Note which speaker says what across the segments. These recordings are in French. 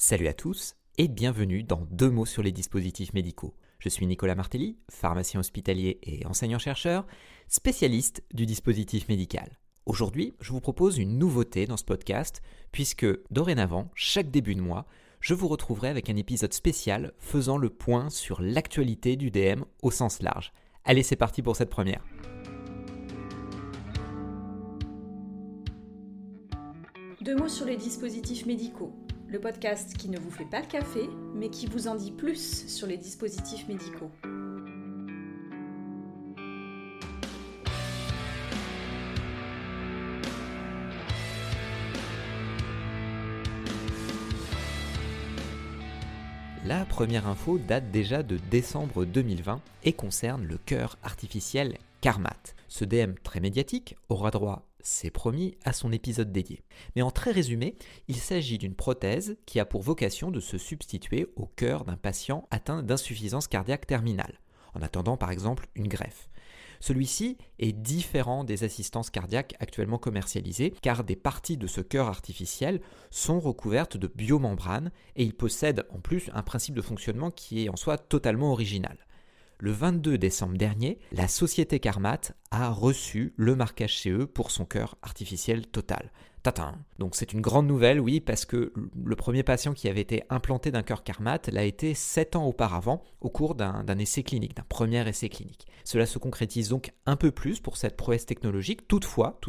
Speaker 1: Salut à tous et bienvenue dans 2 mots sur les dispositifs médicaux. Je suis Nicolas Martelly, pharmacien hospitalier et enseignant-chercheur, spécialiste du dispositif médical. Aujourd'hui, je vous propose une nouveauté dans ce podcast, puisque dorénavant, chaque début de mois, je vous retrouverai avec un épisode spécial faisant le point sur l'actualité du DM au sens large. Allez, c'est parti pour cette première.
Speaker 2: Deux mots sur les dispositifs médicaux. Le podcast qui ne vous fait pas le café, mais qui vous en dit plus sur les dispositifs médicaux.
Speaker 1: La première info date déjà de décembre 2020 et concerne le cœur artificiel Carmat. Ce DM très médiatique aura droit, c'est promis, à son épisode dédié. Mais en très résumé, il s'agit d'une prothèse qui a pour vocation de se substituer au cœur d'un patient atteint d'insuffisance cardiaque terminale, en attendant par exemple une greffe. Celui-ci est différent des assistances cardiaques actuellement commercialisées car des parties de ce cœur artificiel sont recouvertes de biomembranes et il possède en plus un principe de fonctionnement qui est en soi totalement original. Le 22 décembre dernier, la société Carmat a reçu le marquage CE pour son cœur artificiel total. Tatin. Donc c'est une grande nouvelle, oui, parce que le premier patient qui avait été implanté d'un cœur Carmat l'a été 7 ans auparavant au cours d'un essai clinique, d'un premier essai clinique. Cela se concrétise donc un peu plus pour cette prouesse technologique. Toutefois,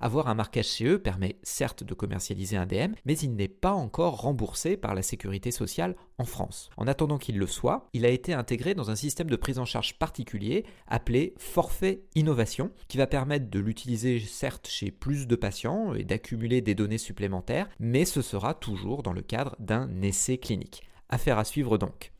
Speaker 1: avoir un marquage CE permet certes de commercialiser un DM, mais il n'est pas encore remboursé par la sécurité sociale en France. En attendant qu'il le soit, il a été intégré dans un système de prise en charge particulier appelé Forfait Innovation, qui va permettre de l'utiliser certes chez plus de patients et d'accumuler des données supplémentaires, mais ce sera toujours dans le cadre d'un essai clinique. Affaire à suivre donc.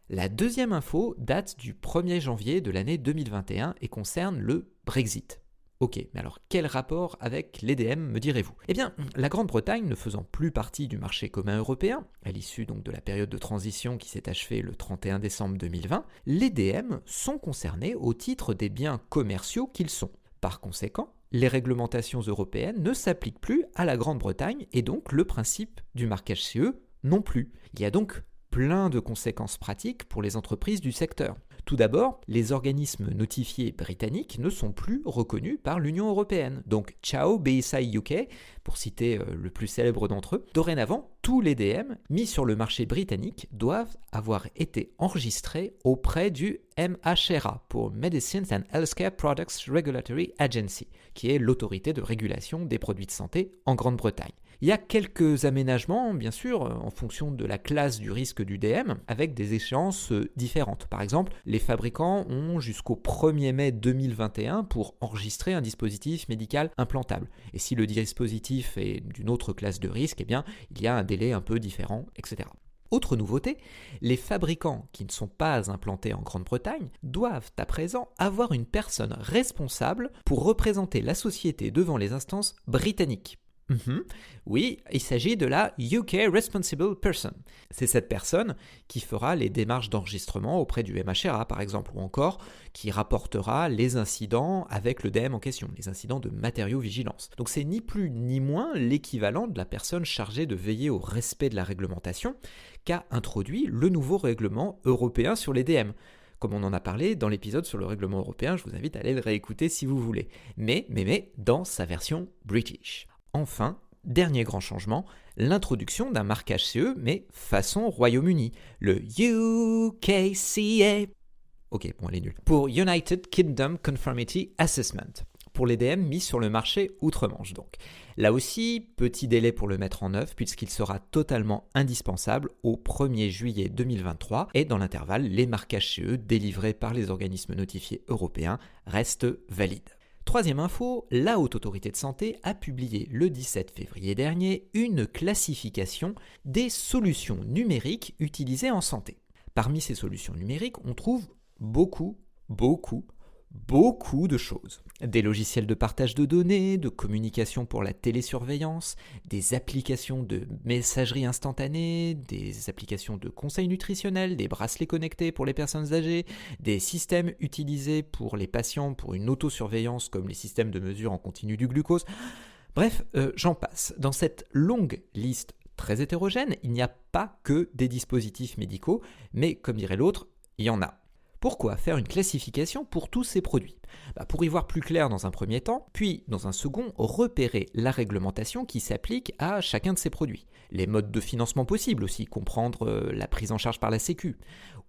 Speaker 1: La deuxième info date du 1er janvier de l'année 2021 et concerne le Brexit. Ok, mais alors quel rapport avec l'EDM me direz-vous ? Eh bien, la Grande-Bretagne ne faisant plus partie du marché commun européen, à l'issue donc de la période de transition qui s'est achevée le 31 décembre 2020, les DM sont concernés au titre des biens commerciaux qu'ils sont. Par conséquent, les réglementations européennes ne s'appliquent plus à la Grande-Bretagne et donc le principe du marquage CE non plus. Il y a donc plein de conséquences pratiques pour les entreprises du secteur. Tout d'abord, les organismes notifiés britanniques ne sont plus reconnus par l'Union européenne. Donc, ciao BSI UK, pour citer le plus célèbre d'entre eux. Dorénavant, tous les DM mis sur le marché britannique doivent avoir été enregistrés auprès du MHRA, pour Medicines and Healthcare Products Regulatory Agency, qui est l'autorité de régulation des produits de santé en Grande-Bretagne. Il y a quelques aménagements, bien sûr, en fonction de la classe du risque du DM, avec des échéances différentes. Par exemple, les fabricants ont jusqu'au 1er mai 2021 pour enregistrer un dispositif médical implantable. Et si le dispositif est d'une autre classe de risque, eh bien, il y a un délai un peu différent, etc. Autre nouveauté, les fabricants qui ne sont pas implantés en Grande-Bretagne doivent à présent avoir une personne responsable pour représenter la société devant les instances britanniques. Oui, il s'agit de la UK Responsible Person. C'est cette personne qui fera les démarches d'enregistrement auprès du MHRA par exemple, ou encore qui rapportera les incidents avec le DM en question, les incidents de matériaux-vigilance. Donc c'est ni plus ni moins l'équivalent de la personne chargée de veiller au respect de la réglementation qu'a introduit le nouveau règlement européen sur les DM. Comme on en a parlé dans l'épisode sur le règlement européen, je vous invite à aller le réécouter si vous voulez. Mais dans sa version British. Enfin, dernier grand changement, l'introduction d'un marquage CE, mais façon Royaume-Uni, le UKCA. Ok, bon, elle est nulle. Pour United Kingdom Conformity Assessment, pour les DM mis sur le marché outre-Manche donc. Là aussi, petit délai pour le mettre en œuvre puisqu'il sera totalement indispensable au 1er juillet 2023 et dans l'intervalle, les marquages CE délivrés par les organismes notifiés européens restent valides. Troisième info, la Haute Autorité de Santé a publié le 17 février dernier une classification des solutions numériques utilisées en santé. Parmi ces solutions numériques, on trouve beaucoup de choses. Des logiciels de partage de données, de communication pour la télésurveillance, des applications de messagerie instantanée, des applications de conseil nutritionnel, des bracelets connectés pour les personnes âgées, des systèmes utilisés pour les patients pour une autosurveillance comme les systèmes de mesure en continu du glucose. Bref, j'en passe. Dans cette longue liste très hétérogène, il n'y a pas que des dispositifs médicaux, mais comme dirait l'autre, il y en a. Pourquoi faire une classification pour tous ces produits ? Pour y voir plus clair dans un premier temps, puis dans un second, repérer la réglementation qui s'applique à chacun de ces produits. Les modes de financement possibles aussi, comprendre la prise en charge par la Sécu,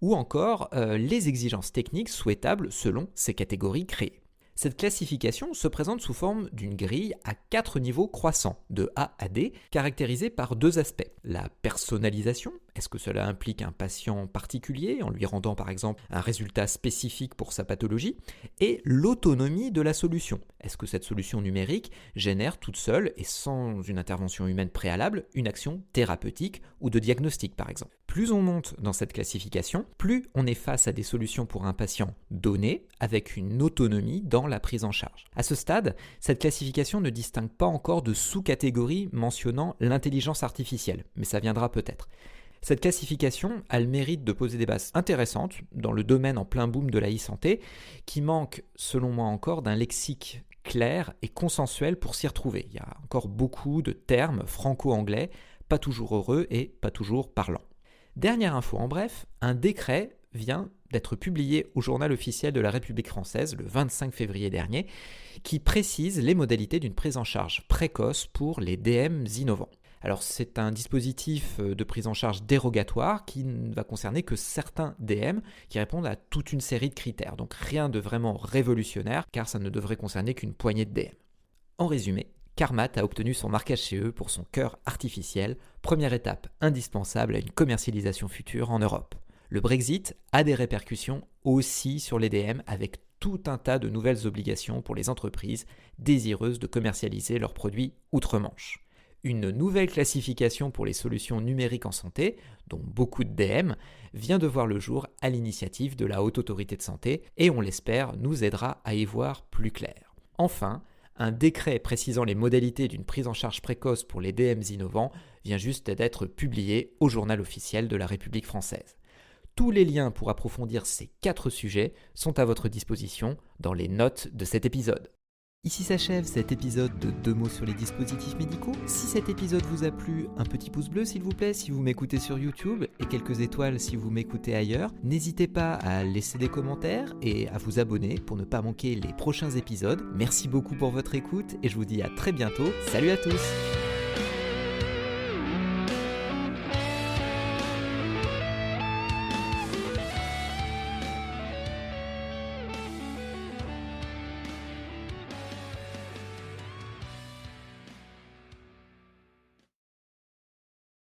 Speaker 1: ou encore les exigences techniques souhaitables selon ces catégories créées. Cette classification se présente sous forme d'une grille à 4 niveaux croissants, de A à D, caractérisée par 2 aspects. La personnalisation, est-ce que cela implique un patient particulier, en lui rendant par exemple un résultat spécifique pour sa pathologie, et l'autonomie de la solution. Est-ce que cette solution numérique génère toute seule et sans une intervention humaine préalable une action thérapeutique ou de diagnostic par exemple. Plus on monte dans cette classification, plus on est face à des solutions pour un patient donné avec une autonomie dans la prise en charge. À ce stade, cette classification ne distingue pas encore de sous-catégories mentionnant l'intelligence artificielle, mais ça viendra peut-être. Cette classification a le mérite de poser des bases intéressantes dans le domaine en plein boom de la e-santé, qui manque selon moi encore d'un lexique clair et consensuel pour s'y retrouver. Il y a encore beaucoup de termes franco-anglais, pas toujours heureux et pas toujours parlants. Dernière info en bref, un décret vient d'être publié au journal officiel de la République française le 25 février dernier, qui précise les modalités d'une prise en charge précoce pour les DM innovants. Alors c'est un dispositif de prise en charge dérogatoire qui ne va concerner que certains DM qui répondent à toute une série de critères. Donc rien de vraiment révolutionnaire car ça ne devrait concerner qu'une poignée de DM. En résumé, Carmat a obtenu son marquage CE pour son cœur artificiel, première étape indispensable à une commercialisation future en Europe. Le Brexit a des répercussions aussi sur les DM avec tout un tas de nouvelles obligations pour les entreprises désireuses de commercialiser leurs produits outre-Manche. Une nouvelle classification pour les solutions numériques en santé, dont beaucoup de DM, vient de voir le jour à l'initiative de la Haute Autorité de Santé et on l'espère nous aidera à y voir plus clair. Enfin, un décret précisant les modalités d'une prise en charge précoce pour les DM innovants vient juste d'être publié au journal officiel de la République française. Tous les liens pour approfondir ces 4 sujets sont à votre disposition dans les notes de cet épisode. Ici s'achève cet épisode de 2 mots sur les dispositifs médicaux. Si cet épisode vous a plu, un petit pouce bleu s'il vous plaît si vous m'écoutez sur YouTube et quelques étoiles si vous m'écoutez ailleurs. N'hésitez pas à laisser des commentaires et à vous abonner pour ne pas manquer les prochains épisodes. Merci beaucoup pour votre écoute et je vous dis à très bientôt. Salut à tous!